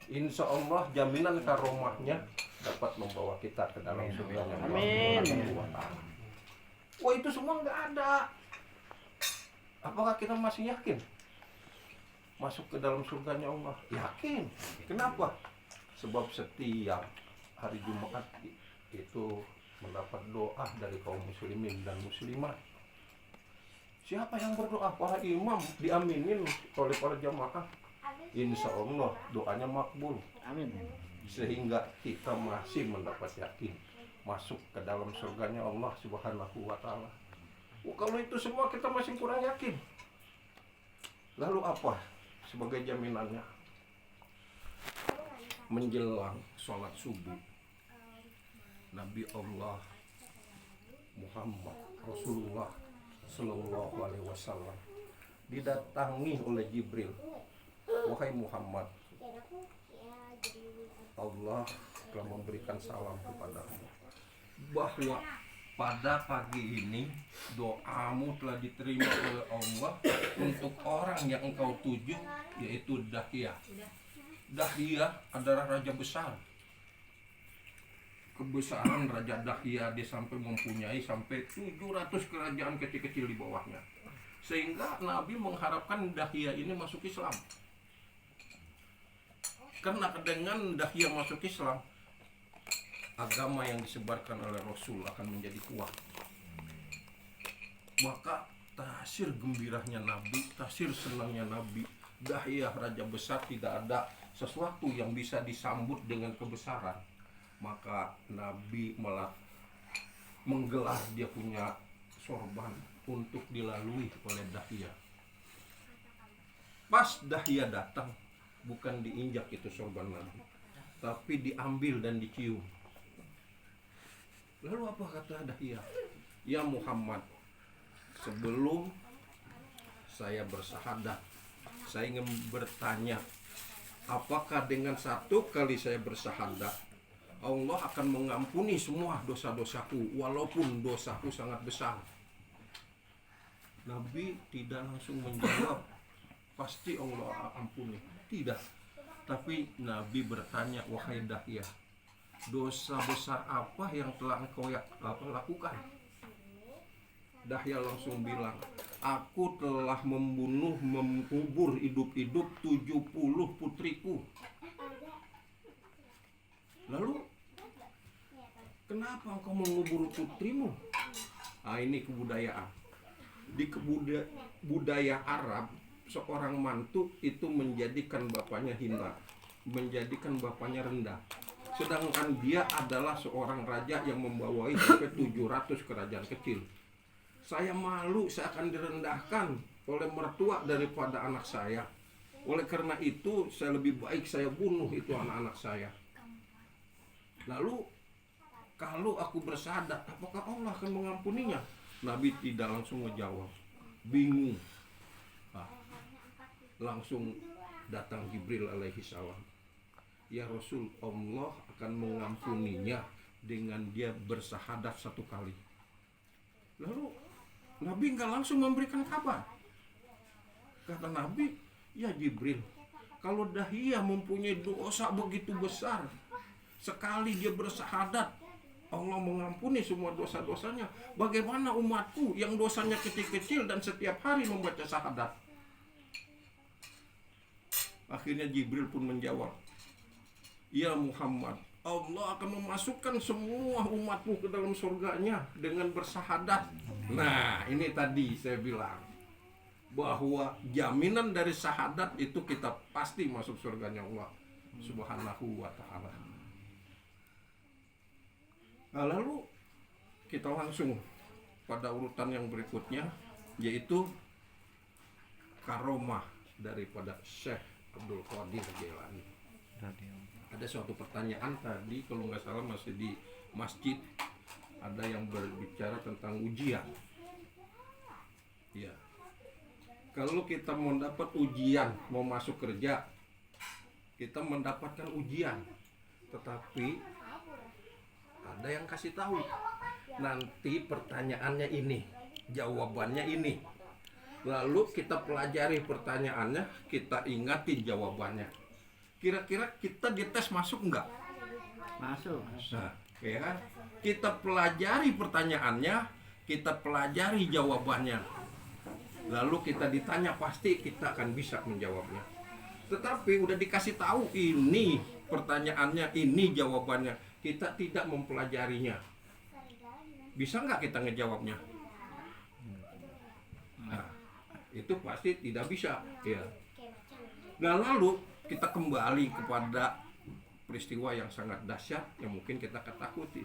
Insya Allah jaminan karomahnya dapat membawa kita ke dalam surganya Allah Subhanahu wa Ta'ala. Wah, itu semua nggak ada. Apakah kita masih yakin masuk ke dalam surganya Allah? Yakin. Kenapa? Sebab setiap hari Jumat itu mendapat doa dari kaum muslimin dan muslimat. Siapa yang berdoa? Para imam diaminin oleh para jamaah. Insya Allah doanya makbul. Amin. Sehingga kita masih mendapat yakin masuk ke dalam surganya Allah Subhanahu wa Ta'ala. Kalau itu semua kita masih kurang yakin, lalu apa sebagai jaminannya? Menjelang sholat subuh, Nabi Allah Muhammad Rasulullah Sallallahu Alaihi Wasallam didatangi oleh Jibril. Wahai Muhammad, Allah telah memberikan salam kepadamu bahwa pada pagi ini doamu telah diterima oleh Allah untuk orang yang engkau tuju, yaitu Dahiyah. Dahiyah adalah raja besar. Kebesaran Raja Dahiyah dia sampai mempunyai sampai 700 kerajaan kecil-kecil di bawahnya. Sehingga Nabi mengharapkan Dahiyah ini masuk Islam. Karena dengan Dahiyah masuk Islam, agama yang disebarkan oleh Rasul akan menjadi kuat. Maka tasir gembiranya Nabi, tasir senangnya Nabi, Dahiyah raja besar, tidak ada sesuatu yang bisa disambut dengan kebesaran. Maka Nabi malah menggelar dia punya sorban untuk dilalui oleh Dahiyah. Pas Dahiyah datang, bukan diinjak itu sorban Nabi, tapi diambil dan dicium. Lalu apa kata Dahiyah? Ya Muhammad, sebelum saya bersahadat, saya ingin bertanya, apakah dengan satu kali saya bersahadat, Allah akan mengampuni semua dosa-dosaku, walaupun dosaku sangat besar? Nabi tidak langsung menjawab, pasti Allah ampuni. Tidak. Tapi Nabi bertanya, wahai Dahiyah, dosa besar apa yang telah engkau lakukan? Dahiyah langsung bilang, aku telah membunuh, mengubur hidup-hidup 70 putriku. Lalu, kenapa engkau mengubur putrimu? Nah, ini kebudayaan. Di budaya Arab, seorang mantu itu menjadikan bapaknya hina, menjadikan bapaknya rendah. Sedangkan dia adalah seorang raja yang membawai sampai 700 kerajaan kecil. Saya malu, saya akan direndahkan oleh mertua daripada anak saya. Oleh karena itu, saya lebih baik saya bunuh itu anak-anak saya. Lalu, kalau aku bersahadat, apakah Allah akan mengampuninya? Nabi tidak langsung menjawab, bingung. Langsung datang Jibril alaihi salam. Ya Rasul, Allah akan mengampuninya dengan dia bersahadat satu kali. Lalu Nabi nggak langsung memberikan kabar. Kata Nabi, ya Jibril, kalau Dahiyah mempunyai dosa begitu besar, sekali dia bersahadat Allah mengampuni semua dosa-dosanya, bagaimana umatku yang dosanya kecil-kecil dan setiap hari membaca syahadat? Akhirnya Jibril pun menjawab, ya Muhammad, Allah akan memasukkan semua umatmu ke dalam surganya dengan bersahadat. Nah, ini tadi saya bilang bahwa jaminan dari syahadat itu kita pasti masuk surganya Allah Subhanahu wa Ta'ala. Nah, lalu kita langsung pada urutan yang berikutnya, yaitu karomah daripada Syekh Abdul Qadir Jailani. Ada suatu pertanyaan tadi, kalau nggak salah masih di masjid, ada yang berbicara tentang ujian. Ya, kalau kita mendapat ujian, mau masuk kerja, kita mendapatkan ujian, tetapi ada yang kasih tahu, nanti pertanyaannya ini, jawabannya ini. Lalu kita pelajari pertanyaannya, kita ingatin jawabannya. Kira-kira kita dites masuk enggak? Masuk. Nah, ya kan? Kita pelajari pertanyaannya, kita pelajari jawabannya. Lalu kita ditanya, pasti kita akan bisa menjawabnya. Tetapi udah dikasih tahu ini pertanyaannya, ini jawabannya, kita tidak mempelajarinya. Bisa nggak kita ngejawabnya? Nah, itu pasti tidak bisa. Ya. Nah, lalu kita kembali kepada peristiwa yang sangat dahsyat yang mungkin kita ketakuti.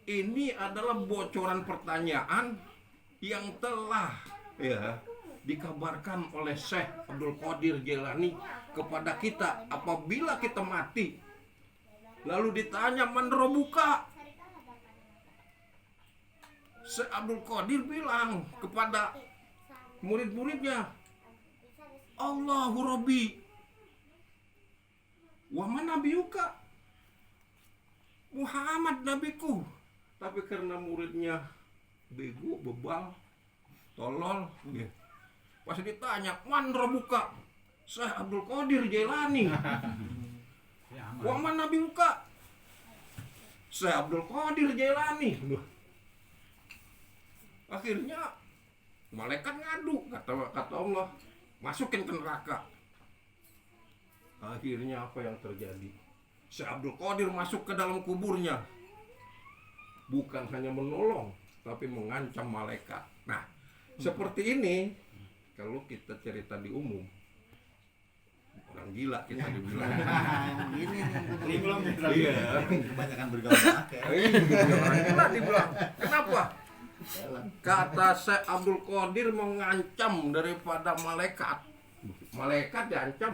Ini adalah bocoran pertanyaan yang telah dikabarkan oleh Syekh Abdul Qadir Jailani kepada kita apabila kita mati. Lalu ditanya, man robuka? Syekh Abdul Qadir bilang kepada murid-muridnya, Allahu Rabbi wa man nabiyuka? Muhammad nabiku. Tapi karena muridnya bego, bebal, tolol, pas ditanya, man robuka? Syekh Abdul Qadir Jailani. Wa man nabiyuka? Syekh Abdul Qadir Jailani. Akhirnya malaikat ngadu, kata Allah, masukin ke neraka. Akhirnya apa yang terjadi? Syekh Abdul Qadir masuk ke dalam kuburnya. Bukan hanya menolong, tapi mengancam malaikat. Nah, seperti ini, kalau kita cerita di umum, orang gila kita dibilang. Gini Ini belum Iya. kebanyakan bergaul pakai. Orang gila dibilang. Kenapa? Kata Syekh Abdul Qadir mengancam daripada malaikat. Malaikat diancam.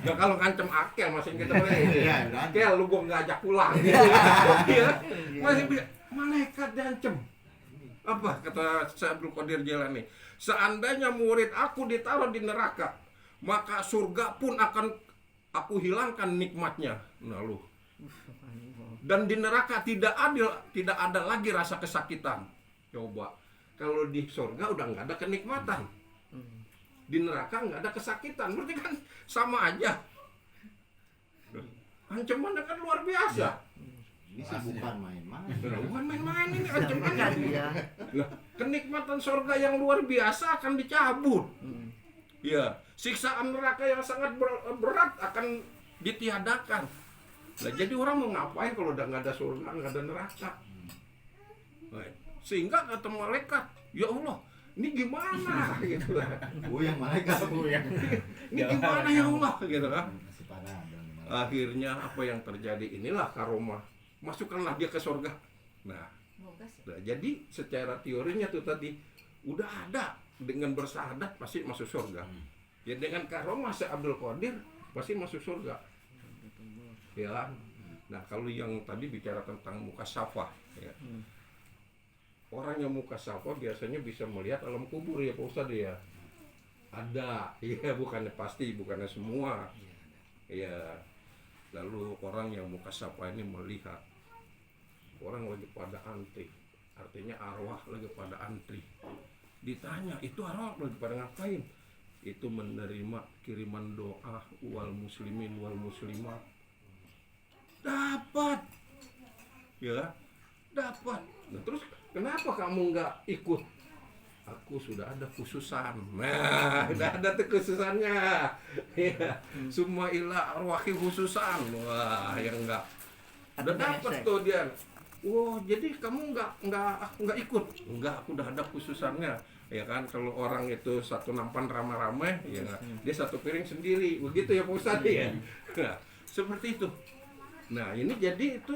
Ya kalau ngancam akel masih kita boleh. Akel lu gua nggak ajak pulang. Iya. Masih malaikat diancam. Apa kata Syekh Abdul Qadir Jailani? Seandainya murid aku ditaruh di neraka, maka surga pun akan aku hilangkan nikmatnya. Nah lu. Dan di neraka tidak ada lagi rasa kesakitan. Coba, kalau di surga udah nggak ada kenikmatan, di neraka nggak ada kesakitan, berarti kan sama aja. Ancamannya kan luar biasa. Ini sih bukan main-main. Bukan main-main ini ancamannya. Lah, kenikmatan surga yang luar biasa akan dicabut. Ya, siksaan neraka yang sangat berat akan ditiadakan. Nah, jadi orang mau ngapain kalau udah nggak ada surga, nggak ada neraka? Sehingga kata malaikat, ya Allah, ini gimana? Gitu lah. Yang malaikat yang. Ini gimana ya Allah? Gitu kan? Masih parah dong. Akhirnya apa yang terjadi? Inilah karomah. Masukkanlah dia ke surga. Nah, jadi secara teorinya tuh tadi udah ada dengan bersahadat pasti masuk surga. Ya dengan karomah Syekh Abdul Qadir pasti masuk surga. Ya. Nah, kalau yang tadi bicara tentang mukasyafah, ya. Orang yang mukasyafah biasanya bisa melihat alam kubur ya Pak Ustadz ya. Ada, ya bukannya pasti, bukannya semua. Ya. Lalu orang yang mukasyafah ini melihat orang lagi pada antri, artinya arwah lagi pada antri. Ditanya, itu arwah lagi pada ngapain? Itu menerima kiriman doa wal muslimin wal muslimat. Dapat, ya, dapat. Nah, terus kenapa kamu nggak ikut? Aku sudah ada khususan. Nah, udah ada tuh khususannya. Ya, semua ilah arwahi khususan. Wah, yang enggak. Udah dapat tuh dia. Wah, jadi kamu nggak ikut? Enggak, aku udah ada khususannya. Ya kan, kalau orang itu satu nampan ramai-ramai, ya dia satu piring sendiri. Begitu ya Pak Ustadz ya. Nah, seperti itu. Nah, ini jadi itu